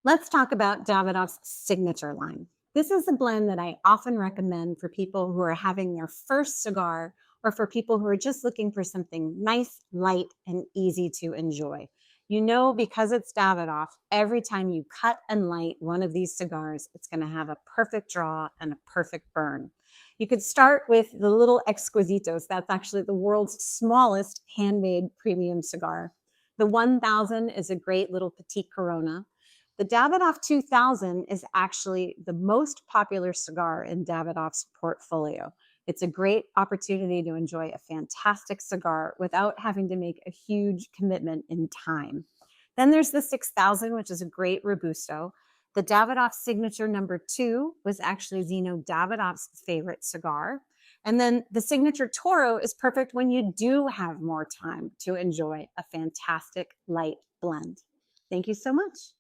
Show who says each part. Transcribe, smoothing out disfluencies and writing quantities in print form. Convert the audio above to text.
Speaker 1: Let's talk about Davidoff's Signature line. This is a blend that I often recommend for people who are having their first cigar or for people who are just looking for something nice, light, and easy to enjoy. You know, because it's Davidoff, every time you cut and light one of these cigars, it's going to have a perfect draw and a perfect burn. You could start with the little Exquisitos. That's actually the world's smallest handmade premium cigar. The 1000 is a great little petite Corona. The Davidoff 2000 is actually the most popular cigar in Davidoff's portfolio. It's a great opportunity to enjoy a fantastic cigar without having to make a huge commitment in time. Then there's the 6000, which is a great Robusto. The Davidoff Signature #2 was actually Zeno Davidoff's favorite cigar. And then the Signature Toro is perfect when you do have more time to enjoy a fantastic light blend. Thank you so much.